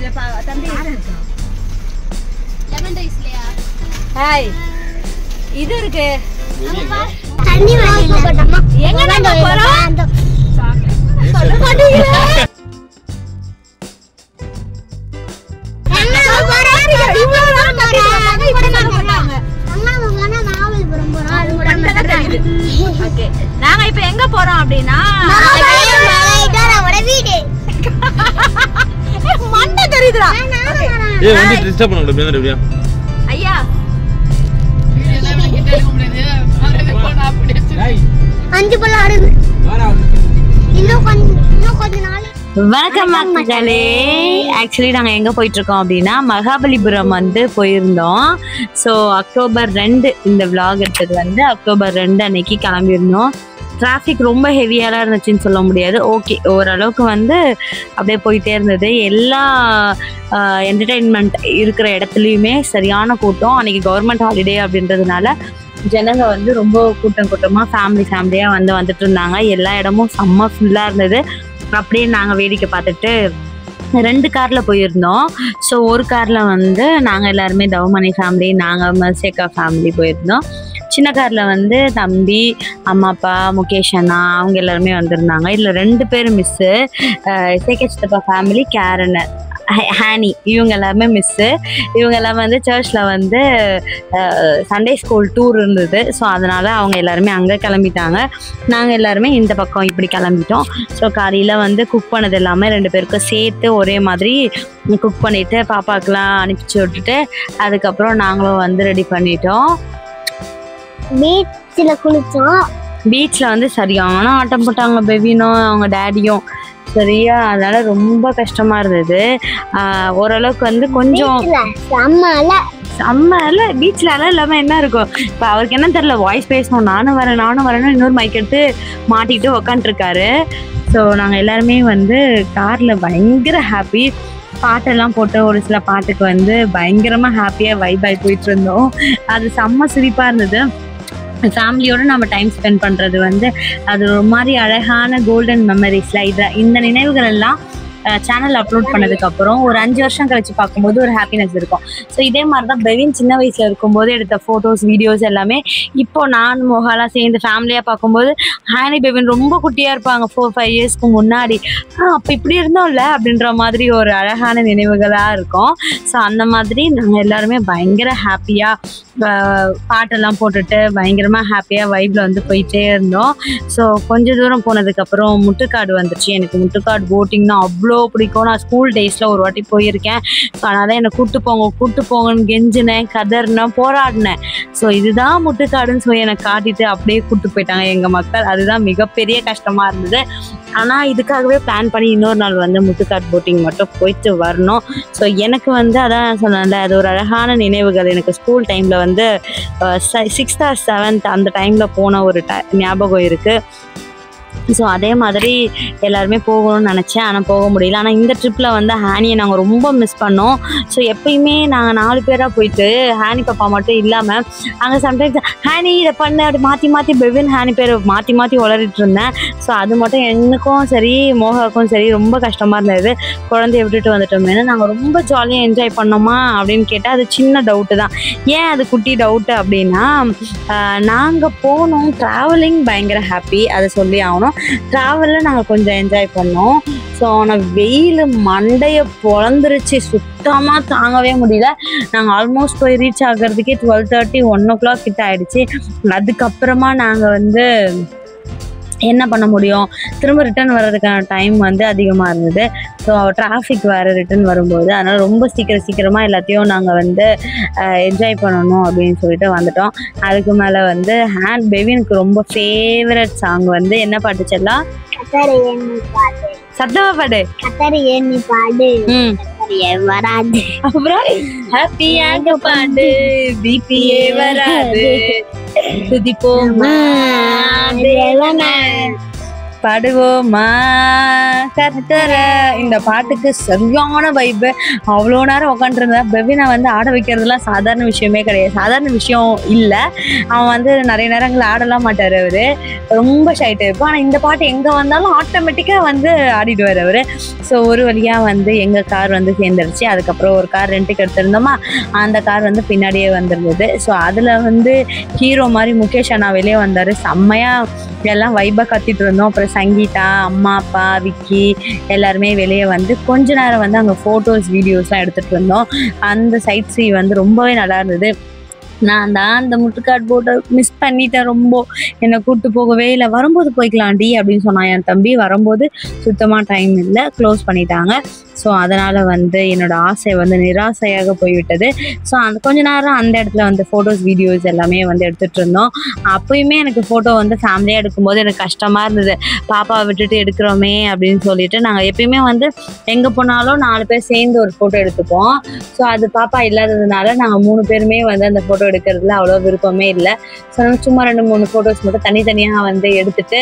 தம்பி lemon ரைஸ்லயா hi இது இருக்கு தண்ணி வாங்கி போட்டோமா எங்க நம்ம போறோம் சொல்ல மாட்டீங்க நாங்க இப்ப எங்க போறோம் அப்படின்னா மண்ணை தெரியுதுடா ஐயா வணக்கம் மக்களே. ஆக்சுவலி நாங்கள் எங்கே போயிட்டுருக்கோம் அப்படின்னா மகாபலிபுரம் வந்து போயிருந்தோம். ஸோ அக்டோபர் 2 இந்த விளாக் எடுத்தது வந்து அக்டோபர் 2 அன்னைக்கு கிளம்பியிருந்தோம். டிராஃபிக் ரொம்ப ஹெவியாக இருந்துச்சுன்னு சொல்ல முடியாது. ஓகே, ஓரளவுக்கு வந்து அப்படியே போயிட்டே இருந்தது. எல்லா என்டர்டெயின்மெண்ட் இருக்கிற இடத்துலையுமே சரியான கூட்டம். அன்றைக்கி கவர்மெண்ட் ஹாலிடே அப்படின்றதுனால ஜனங்க வந்து ரொம்ப கூட்டமாக ஃபேமிலியாக வந்துட்டு இருந்தாங்க. எல்லா இடமும் செம்ம ஃபுல்லாக இருந்தது. அப்படியே நாங்கள் வேடிக்கை பார்த்துட்டு 2 காரில் போயிருந்தோம். ஸோ ஒரு காரில் வந்து நாங்கள் எல்லாருமே தவமணி ஃபேமிலி, நாங்கள் மர்சேக்கா ஃபேமிலி போயிருந்தோம். சின்ன காரில் வந்து தம்பி, அம்மா, அப்பா, முகேஷ் அண்ணா அவங்க எல்லாருமே வந்திருந்தாங்க. இதில் 2 பேர் மிஸ்ஸு, சேகே சித்தப்பா ஃபேமிலி, கேரன், ஹானி இவங்க எல்லாருமே மிஸ்ஸு. இவங்க எல்லாமே வந்து சர்ச்சில் வந்து சண்டே ஸ்கூல் டூர் இருந்தது. ஸோ அதனால் அவங்க எல்லாருமே அங்கே கிளம்பிட்டாங்க. நாங்கள் எல்லாருமே இந்த பக்கம் இப்படி கிளம்பிட்டோம். ஸோ காலையில் வந்து குக் பண்ணது எல்லாமே 2 பேருக்கும் சேர்த்து ஒரே மாதிரி குக் பண்ணிவிட்டு பாப்பாக்கெலாம் அனுப்பிச்சி விட்டுட்டு அதுக்கப்புறம் நாங்களும் வந்து ரெடி பண்ணிட்டோம். பீச்சில் குளித்தோம். பீச்சில் வந்து சரியான ஆட்டம் போட்டாங்க பெவினும் அவங்க டேடியும். சரியா, அதனால ரொம்ப கஷ்டமா இருந்தது. ஓரளவுக்கு வந்து கொஞ்சம் செம்மல பீச்சில் அலை இல்லாமல் என்ன இருக்கும். இப்போ அவருக்கு என்ன தெரியல, வாய்ஸ் பேசணும், நானும் வரேன்னு இன்னொரு மைக் எடுத்து மாட்டிக்கிட்டு உக்காண்ட்ருக்காரு. ஸோ நாங்கள் எல்லாருமே வந்து காரில் பயங்கர ஹாப்பி. பாட்டெல்லாம் போட்டு ஒரு சில பாட்டுக்கு வந்து பயங்கரமாக ஹாப்பியாக வைபாய் போயிட்டு இருந்தோம். அது செம்ம சிரிப்பாக இருந்தது. ஃபேமிலியோடு நம்ம டைம் ஸ்பெண்ட் பண்ணுறது வந்து அது ஒரு மாதிரி அழகான கோல்டன் மெமரிஸில் இந்த நினைவுகள் எல்லாம் சேனல் அப்லோட் பண்ணதுக்கப்புறம் ஒரு 5 வருஷம் கழிச்சு பார்க்கும்போது ஒரு ஹாப்பினஸ் இருக்கும். ஸோ இதே மாதிரி தான் பெவின் சின்ன வயசில் இருக்கும்போது எடுத்த ஃபோட்டோஸ், வீடியோஸ் எல்லாமே இப்போ நான் மோகாலாம் சேர்ந்து ஃபேமிலியாக பார்க்கும்போது ஹானி பெவின் ரொம்ப குட்டியாக இருப்பாங்க 4-5 இயர்ஸ்க்கு முன்னாடி. அப்போ இப்படி இருந்தோம்ல அப்படின்ற மாதிரி ஒரு அழகான நினைவுகளாக இருக்கும். ஸோ அந்த மாதிரி நாங்கள் எல்லாருமே பயங்கர ஹாப்பியாக பாட்டெல்லாம் போட்டுட்டு பயங்கரமாக ஹாப்பியாக வைப்பில் வந்து போயிட்டே இருந்தோம். ஸோ கொஞ்சம் தூரம் போனதுக்கப்புறம் முட்டுக்காடு வந்துச்சு. எனக்கு முட்டுக்காடு போட்டிங்னா அவ்வளோ பிடிக்கும். நான் ஸ்கூல் டேஸில் ஒரு வாட்டி போயிருக்கேன். ஸோ அதனால் என்னை கூப்பிட்டு போங்கன்னு கெஞ்சினேன், கதறினேன், போராடினேன். ஸோ இதுதான் முட்டுக்காடுன்னு சொல்லி என்னை காட்டிட்டு அப்படியே கூப்பிட்டு போயிட்டாங்க எங்கள் மக்கள். அதுதான் மிகப்பெரிய கஷ்டமாக இருந்தது. ஆனால் இதுக்காகவே பிளான் பண்ணி இன்னொரு நாள் வந்து முட்டுக்காடு போட்டிங் மட்டும் போயிட்டு வரணும். ஸோ எனக்கு வந்து அதான் சொன்னேன்ல, அது ஒரு அழகான நினைவுகள். எனக்கு ஸ்கூல் டைமில் வந்து 6th or 7th அந்த டைமில் போன ஒரு ஞாபகம் இருக்குது. ஸோ அதே மாதிரி எல்லாருமே போகணும்னு நினச்சேன், ஆனால் போக முடியல. ஆனால் இந்த ட்ரிப்பில் வந்து ஹானியை நாங்கள் ரொம்ப மிஸ் பண்ணோம். ஸோ எப்பயுமே நாங்கள் 4 பேராக போயிட்டு ஹானி பாப்பா மட்டும் இல்லாமல் அங்கே சம்டைம்ஸ் ஹானி இதை பண்ண அப்படி மாற்றி பெவின் ஹானி பேர் மாற்றி உளறிட்டு இருந்தேன். ஸோ அது மட்டும் எனக்கும் சரி மோகாவுக்கும் சரி ரொம்ப கஷ்டமாக இருந்தது. குழந்தைய விட்டுட்டு வந்துட்டோமே. நாங்கள் ரொம்ப ஜாலியாக என்ஜாய் பண்ணோமா அப்படின்னு கேட்டால் அது சின்ன டவுட்டு தான். ஏன் அது குட்டி டவுட்டு அப்படின்னா, நாங்கள் போனோம், ட்ராவலிங் பயங்கர ஹாப்பி, அதை சொல்லி ஆகணும். ட்ராவலில் நாங்கள் கொஞ்சம் என்ஜாய் பண்ணோம். ஸோ ஆனால் வெயில் மண்டையை பொழந்துருச்சு, சுத்தமாக தாங்கவே முடியல. நாங்கள் ஆல்மோஸ்ட் போய் ரீச் ஆகிறதுக்கே 12:30, 1 o'clock கிட்ட ஆகிடுச்சு. அதுக்கப்புறமா நாங்கள் வந்து என்ன பண்ண முடியும், திரும்ப ரிட்டர்ன் வர்றதுக்கான டைம் வந்து அதிகமாக இருந்தது. ஸோ டிராஃபிக் வேறு ரிட்டர்ன் வரும்போது, அதனால் ரொம்ப சீக்கிரமாக எல்லாத்தையும் நாங்கள் வந்து என்ஜாய் பண்ணணும் அப்படின்னு சொல்லிட்டு வந்துட்டோம். அதுக்கு மேலே வந்து பெவினுக்கு ரொம்ப ஃபேவரட் சாங் வந்து என்ன பாட்டு செல்லாம்? சத்தமா பாடு. வராது, அப்புறம் ஹாப்பியாக பாடு, பிபியே வராது, துதிப்போமா பாடுவோமா கத்தர இந்த பாட்டுக்கு சரியான வைப்பு. அவ்வளோ நேரம் உட்காந்துருந்தேன். பெவினை வந்து ஆட வைக்கிறதுலாம் சாதாரண விஷயமே கிடையாது, சாதாரண விஷயம் இல்லை. அவன் வந்து நிறைய நேரங்கள் ஆடலாம் மாட்டார், அவர் ரொம்ப ஷைட்டு இருப்பான். ஆனால் இந்த பாட்டு எங்கே வந்தாலும் ஆட்டோமேட்டிக்காக வந்து ஆடிடுவார் அவர். ஸோ ஒரு வழியாக வந்து எங்கள் கார் வந்து சேர்ந்துருச்சு. அதுக்கப்புறம் ஒரு கார் ரெண்ட்டுக்கு எடுத்திருந்தோமா, அந்த கார் வந்து பின்னாடியே வந்துருந்தது. ஸோ அதில் வந்து ஹீரோ மாதிரி முகேஷ் அண்ணா வெளியே வந்தார். செம்மையாக எல்லாம் வைப்பாக கத்திட்டு இருந்தோம். அப்புறம் சங்கீதா, அம்மா, அப்பா, விக்கி எல்லாருமே வெளியே வந்து கொஞ்ச நேரம் வந்து அங்கே ஃபோட்டோஸ் வீடியோஸ்லாம் எடுத்துகிட்டு இருந்தோம். அந்த சைட் சீ வந்து ரொம்பவே நல்லா இருந்தது. நான் தான் அந்த முட்டுக்காட் போட்டை மிஸ் பண்ணிட்டேன் ரொம்ப. என்னை கூப்பிட்டு போகவே இல்லை. வரும்போது போய்க்கலாண்டி அப்படின்னு சொன்னான் என் தம்பி. வரும்போது சுத்தமாக டைம் இல்லை, க்ளோஸ் பண்ணிட்டாங்க. ஸோ அதனால் வந்து என்னோடய ஆசை வந்து நிராசையாக போய்விட்டது. ஸோ அந்த கொஞ்ச நேரம் அந்த இடத்துல வந்து ஃபோட்டோஸ் வீடியோஸ் எல்லாமே வந்து எடுத்துகிட்டு இருந்தோம். அப்போயுமே எனக்கு ஃபோட்டோ வந்து ஃபேமிலியாக எடுக்கும்போது எனக்கு கஷ்டமாக இருந்தது. பாப்பாவை விட்டுட்டு எடுக்கிறோமே அப்படின்னு சொல்லிட்டு நாங்கள் எப்பயுமே வந்து எங்கே போனாலும் 4 பேர் சேர்ந்து ஒரு ஃபோட்டோ எடுத்துப்போம். ஸோ அது பாப்பா இல்லாததுனால நாங்கள் 3 பேருமே வந்து அந்த ஃபோட்டோ எடுக்கிறதுல அவ்வளோ விருப்பமே இல்லை. ஸோ சும்மா 2-3 ஃபோட்டோஸ் மட்டும் தனித்தனியாக வந்து எடுத்துட்டு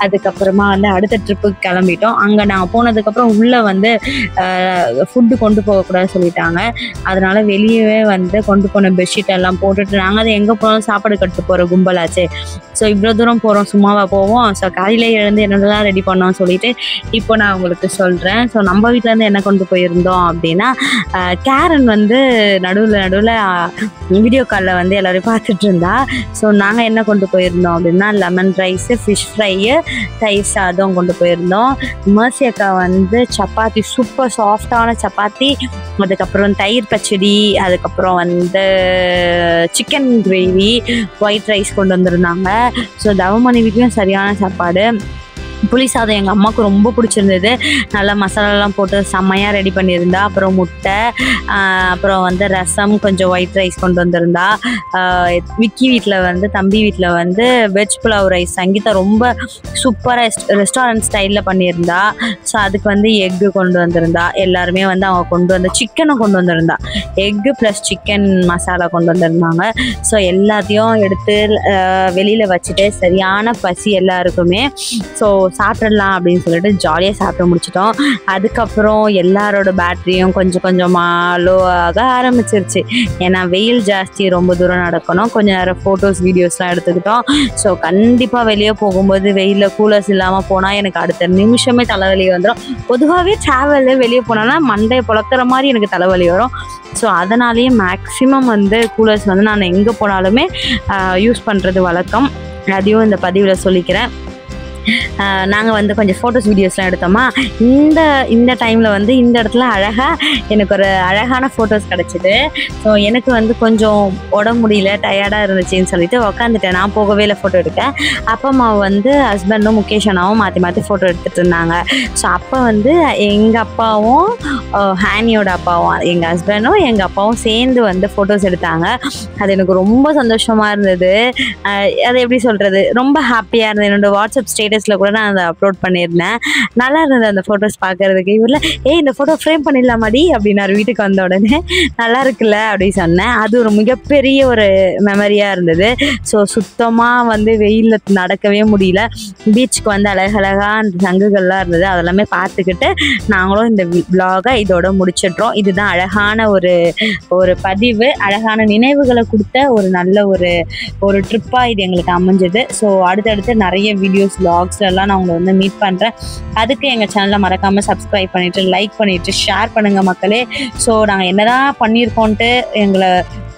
அதுக்கப்புறமா வந்து அடுத்த ட்ரிப்புக்கு கிளம்பிட்டோம். அங்கே நாங்கள் போனதுக்கப்புறம் உள்ளே வந்து ஃபுட்டு கொண்டு போகக்கூடாதுன்னு சொல்லிட்டாங்க. அதனால வெளியவே வந்து கொண்டு போன பெட்ஷீட் எல்லாம் போட்டுட்டு நாங்கள் அதை எங்கே போனாலும் சாப்பாடு கட்டு போகிற கும்பலாச்சு. ஸோ இவ்வளோ தூரம் போகிறோம், சும்மாவாக போவோம். ஸோ காலையிலே எழுந்து என்னென்னலாம் ரெடி பண்ணோம்னு சொல்லிட்டு இப்போ நான் உங்களுக்கு சொல்கிறேன். ஸோ நம்ம வீட்டிலேருந்து என்ன கொண்டு போயிருந்தோம் அப்படின்னா, கேரன் வந்து நடுவில் வீடியோ காலில் வந்து எல்லோரும் பார்த்துட்டு இருந்தா. ஸோ நாங்கள் என்ன கொண்டு போயிருந்தோம் அப்படின்னா, லெமன் ரைஸு, ஃபிஷ் ஃப்ரையு, தயிர் சாதம் கொண்டு போயிருந்தோம். மர்சி அக்கா வந்து சப்பாத்தி, சூப்பர் சாஃப்டான சப்பாத்தி, அதுக்கப்புறம் தயிர் பச்சடி, அதுக்கப்புறம் வந்து சிக்கன் கிரேவி, ஒயிட் ரைஸ் கொண்டு வந்திருந்தாங்க. ஸோ தவமணி வீட்லேயும் சரியான சாப்பாடு. புளி சாதம் எங்கள் அம்மாவுக்கு ரொம்ப பிடிச்சிருந்தது. நல்லா மசாலாலாம் போட்டு செம்மையாக ரெடி பண்ணியிருந்தா. அப்புறம் முட்டை, அப்புறம் வந்து ரசம், கொஞ்சம் ஒயிட் ரைஸ் கொண்டு வந்திருந்தா. விக்கி வீட்டில் வந்து தம்பி வீட்டில் வந்து வெஜ் புலாவ் ரைஸ் சங்கீதா ரொம்ப சூப்பராக ரெஸ்டாரண்ட் ஸ்டைலில் பண்ணியிருந்தா. ஸோ அதுக்கு வந்து எக்கு கொண்டு வந்திருந்தா. எல்லாருமே வந்து அவங்க கொண்டு வந்த சிக்கனும் கொண்டு வந்திருந்தா. எக்கு ப்ளஸ் சிக்கன் மசாலா கொண்டு வந்திருந்தாங்க. ஸோ எல்லாத்தையும் எடுத்து வெளியில் வச்சுட்டு சரியான பசி எல்லாருக்குமே. ஸோ சாப்பிடலாம் அப்படின்னு சொல்லிட்டு ஜாலியாக சாப்பிட முடிச்சிட்டோம். அதுக்கப்புறம் எல்லாரோட பேட்டரியும் கொஞ்சம் கொஞ்சமாக லோ ஆக ஆரம்பிச்சிருச்சு. ஏன்னா வெயில் ஜாஸ்தி, ரொம்ப தூரம் நடக்கணும். கொஞ்சம் நேரம் ஃபோட்டோஸ் வீடியோஸ்லாம் எடுத்துக்கிட்டோம். ஸோ கண்டிப்பாக வெளியே போகும்போது வெயிலில் கூலர்ஸ் இல்லாமல் போனால் எனக்கு அடுத்த நிமிஷமே தலைவலி வந்துடும். பொதுவாகவே ட்ராவலு வெளியே போனோன்னா மண்டையை புழக்கிற மாதிரி எனக்கு தலைவலி வரும். ஸோ அதனாலேயே மேக்ஸிமம் வந்து கூலர்ஸ் வந்து நான் எங்கே போனாலுமே யூஸ் பண்ணுறது வழக்கம். அதையும் இந்த பதிவில் சொல்லிக்கிறேன். நாங்கள் வந்து கொஞ்சம் ஃபோட்டோஸ் வீடியோஸ்லாம் எடுத்தோமா. இந்த டைமில் வந்து இந்த இடத்துல அழகாக எனக்கு ஒரு அழகான ஃபோட்டோஸ் கிடச்சிது. ஸோ எனக்கு வந்து கொஞ்சம் உடம்பு முடியல, டயர்டாக இருந்துச்சுன்னு சொல்லிட்டு உக்காந்துட்டேன். நான் போகவே இல்லை ஃபோட்டோ எடுக்க. அப்பா அம்மா வந்து ஹஸ்பண்டும் முகேஷ் அண்ணாவும் மாற்றி மாற்றி ஃபோட்டோ எடுத்துகிட்டு இருந்தாங்க. ஸோ அப்போ வந்து எங்கள் அப்பாவும் ஹானியோட அப்பாவும், எங்கள் ஹஸ்பண்டும் எங்கள் அப்பாவும் சேர்ந்து வந்து ஃபோட்டோஸ் எடுத்தாங்க. அது எனக்கு ரொம்ப சந்தோஷமாக இருந்தது. அது எப்படி சொல்கிறது, ரொம்ப ஹாப்பியாக இருந்தது. என்னோடய வாட்ஸ்அப் ஸ்டேட்டஸில் கூட நான் அதை அப்லோட் பண்ணியிருந்தேன். நல்லா இருந்தது அந்த ஃபோட்டோஸ் பார்க்குறதுக்கு. இவரில் இந்த ஃபோட்டோ ஃப்ரேம் பண்ணிடலாமாடி அப்படின்னாரு வீட்டுக்கு வந்த உடனே. நல்லா இருக்குல்ல அப்படின்னு சொன்னேன். அது ஒரு மிகப்பெரிய ஒரு மெமரியாக இருந்தது. ஸோ சுத்தமாக வந்து வெயிலில் நடக்கவே முடியல. பீச்சுக்கு வந்து அழகழகாக அந்த சங்குகள்லாம் இருந்தது. அதெல்லாமே பார்த்துக்கிட்டு நாங்களும் இந்த விலாகை இதோட முடிச்சிடுறோம். இதுதான் அழகான ஒரு பதிவு, அழகான நினைவுகளை கொடுத்த ஒரு நல்ல ஒரு ட்ரிப்பாக இது எங்களுக்கு அமைஞ்சது. ஸோ அடுத்தடுத்து நிறைய வீடியோஸ் விலாக்ஸ்லாம் நான் உங்களை வந்து மீட் பண்ணுறேன். அதுக்கு எங்கள் சேனலை மறக்காமல் சப்ஸ்கிரைப் பண்ணிவிட்டு லைக் பண்ணிவிட்டு ஷேர் பண்ணுங்கள் மக்களே. ஸோ நாங்கள் என்னதான் பண்ணியிருக்கோன்ட்டு எங்களை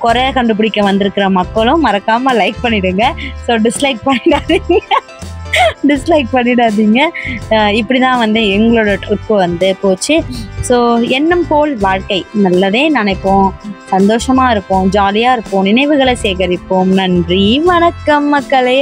குறைய கண்டுபிடிக்க வந்திருக்கிற மக்களும் மறக்காமல் லைக் பண்ணிவிடுங்க. ஸோ டிஸ்லைக் பண்ணிடாதீங்க. இப்படி தான் வந்து எங்களோட ட்ரிப்பு வந்து போச்சு. ஸோ எண்ணம் போல் வாழ்க்கை, நல்லதே நினைப்போம், சந்தோஷமாக இருப்போம், ஜாலியாக இருப்போம், நினைவுகளை சேகரிப்போம். நன்றி, வணக்கம் மக்களே.